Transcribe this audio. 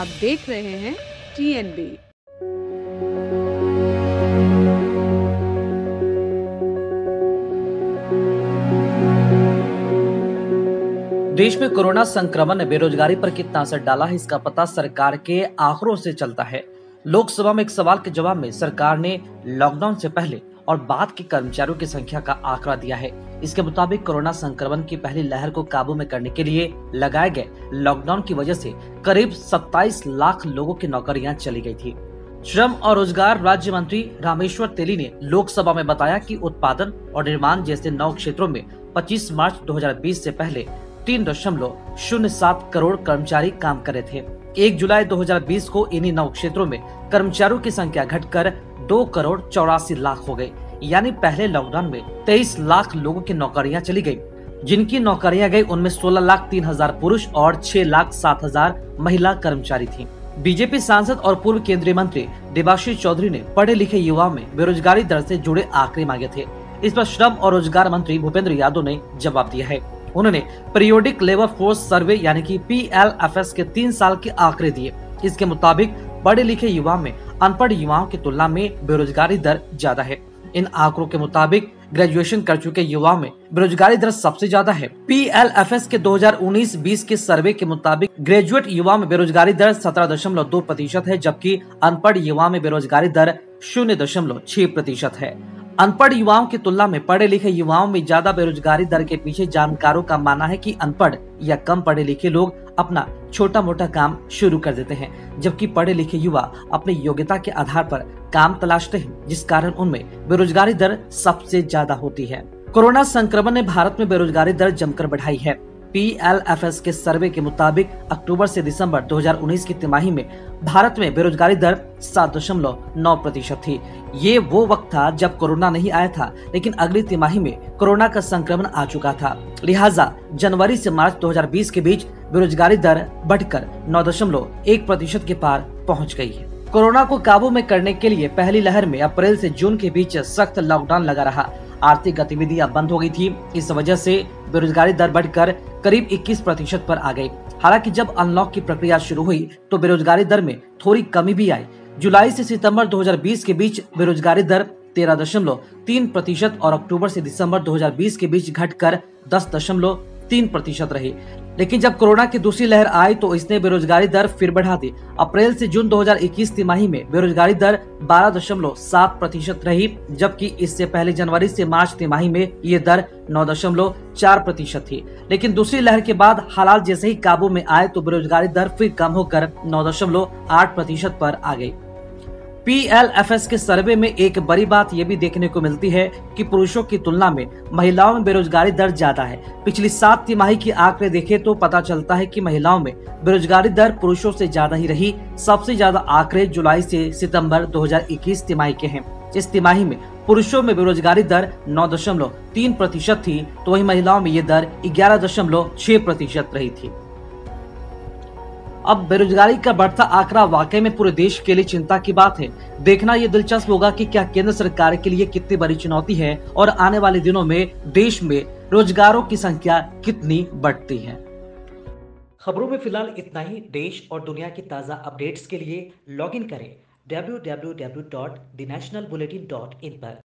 आप देख रहे हैं TNB। देश में कोरोना संक्रमण ने बेरोजगारी पर कितना असर डाला है, इसका पता सरकार के आंकड़ों से चलता है। लोकसभा में एक सवाल के जवाब में सरकार ने लॉकडाउन से पहले और बाद के कर्मचारियों की संख्या का आंकड़ा दिया है। इसके मुताबिक कोरोना संक्रमण की पहली लहर को काबू में करने के लिए लगाए गए लॉकडाउन की वजह से करीब 27 लाख लोगों की नौकरियां चली गई थी। श्रम और रोजगार राज्य मंत्री रामेश्वर तेली ने लोकसभा में बताया कि उत्पादन और निर्माण जैसे 9 क्षेत्रों में 25 मार्च 2020 से पहले 3.07 करोड़ कर्मचारी काम कर रहे थे। 1 जुलाई 2020 को इन्हीं 9 क्षेत्रों में कर्मचारियों की संख्या घटकर 2 करोड़ 84 लाख हो गई। यानी पहले लॉकडाउन में 23 लाख लोगों की नौकरियां चली गई। जिनकी नौकरियां गई उनमें 16 लाख 3 हजार पुरुष और 6 लाख 7 हजार महिला कर्मचारी थी। बीजेपी सांसद और पूर्व केंद्रीय मंत्री देबाश्री चौधरी ने पढ़े लिखे युवाओं में बेरोजगारी दर से जुड़े आंकड़े मांगे थे। इस पर श्रम और रोजगार मंत्री भूपेंद्र यादव ने जवाब दिया है। उन्होंने पीरियोडिक लेबर फोर्स सर्वे यानी कि PLFS के 3 साल के आंकड़े दिए। इसके मुताबिक पढ़े लिखे युवाओं में अनपढ़ युवाओं की तुलना में बेरोजगारी दर ज्यादा है। इन आंकड़ों के मुताबिक ग्रेजुएशन कर चुके युवाओं में बेरोजगारी दर सबसे ज्यादा है। PLFS के 2019-20 के सर्वे के मुताबिक ग्रेजुएट युवाओं में बेरोजगारी दर 17.2% है, जबकि अनपढ़ युवाओं में बेरोजगारी दर 0.6% है। अनपढ़ युवाओं की तुलना में पढ़े लिखे युवाओं में ज्यादा बेरोजगारी दर के पीछे जानकारों का मानना है कि अनपढ़ या कम पढ़े लिखे लोग अपना छोटा मोटा काम शुरू कर देते हैं, जबकि पढ़े लिखे युवा अपनी योग्यता के आधार पर काम तलाशते हैं, जिस कारण उनमें बेरोजगारी दर सबसे ज्यादा होती है। कोरोना संक्रमण ने भारत में बेरोजगारी दर जमकर बढ़ाई है। PLFS के सर्वे के मुताबिक अक्टूबर से दिसंबर 2019 की तिमाही में भारत में बेरोजगारी दर 7.9% थी। ये वो वक्त था जब कोरोना नहीं आया था, लेकिन अगली तिमाही में कोरोना का संक्रमण आ चुका था। लिहाजा जनवरी से मार्च 2020 के बीच बेरोजगारी दर बढ़कर 9.1% के पार पहुंच गई है। कोरोना को काबू में करने के लिए पहली लहर में अप्रैल से जून के बीच सख्त लॉकडाउन लगा रहा। आर्थिक गतिविधियां बंद हो गई थी। इस वजह से बेरोजगारी दर बढ़कर करीब 21% पर आ गई। हालांकि जब अनलॉक की प्रक्रिया शुरू हुई तो बेरोजगारी दर में थोड़ी कमी भी आई। जुलाई से सितंबर 2020 के बीच बेरोजगारी दर 13.3% और अक्टूबर से दिसंबर 2020 के बीच घटकर 10.3% रही। लेकिन जब कोरोना की दूसरी लहर आई तो इसने बेरोजगारी दर फिर बढ़ा दी। अप्रैल से जून 2021 तिमाही में बेरोजगारी दर 12.7% रही, जबकि इससे पहले जनवरी से मार्च तिमाही में ये दर 9.4% थी। लेकिन दूसरी लहर के बाद हालात जैसे ही काबू में आए तो बेरोजगारी दर फिर कम होकर 9.8% पर आ गई। PLFS के सर्वे में एक बड़ी बात यह भी देखने को मिलती है कि पुरुषों की तुलना में महिलाओं में बेरोजगारी दर ज्यादा है। पिछली 7 तिमाही की आंकड़े देखें तो पता चलता है कि महिलाओं में बेरोजगारी दर पुरुषों से ज्यादा ही रही। सबसे ज्यादा आंकड़े जुलाई से सितंबर 2021 तिमाही के हैं। इस तिमाही में पुरुषों में बेरोजगारी दर 9.3% थी, तो वहीं महिलाओं में ये दर 11.6% रही थी। अब बेरोजगारी का बढ़ता आंकड़ा वाकई में पूरे देश के लिए चिंता की बात है। देखना ये दिलचस्प होगा कि क्या केंद्र सरकार के लिए कितनी बड़ी चुनौती है और आने वाले दिनों में देश में रोजगारों की संख्या कितनी बढ़ती है। खबरों में फिलहाल इतना ही। देश और दुनिया की ताजा अपडेट्स के लिए लॉगिन करें www.thenationalbulletin.in पर।